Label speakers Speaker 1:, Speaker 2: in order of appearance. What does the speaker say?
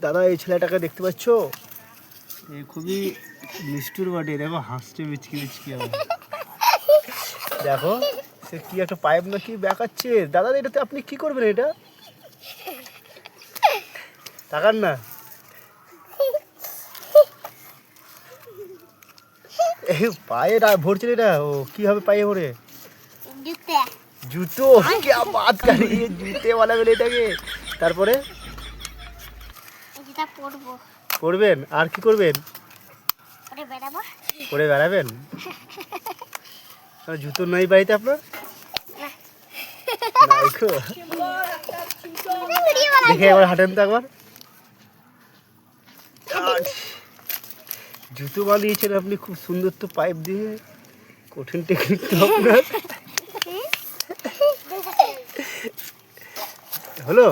Speaker 1: দাদা এই ছেলেটাকে দেখতে পাচ্ছ, এ খুবই নিষ্ঠুর বটে। দেখো হাসছে মিচকি মিচকি আবার। দেখো সে কি একটা পাইপ না কি বেঁকাচ্ছে। দাদা এটাতে আপনি কি করবেন? এটা তাকান না। এই পায়ে ভরছে এটা। ও কি হবে পায়ে ভরে? জুতো। क्या बात कर रही है, জুতে वाला বলে এটাকে। তারপরে
Speaker 2: এটা
Speaker 1: পড়বেন আর কি করবেন? পরে বেড়াবেন। জুতো নাই বাড়িতে আপনার? দেখে একবার হাঁটেন তো একবার। জুতো বানিয়েছেন আপনি খুব সুন্দর তো পাইপ দিয়ে। কঠিন টেকনিক তো আপনার। হলো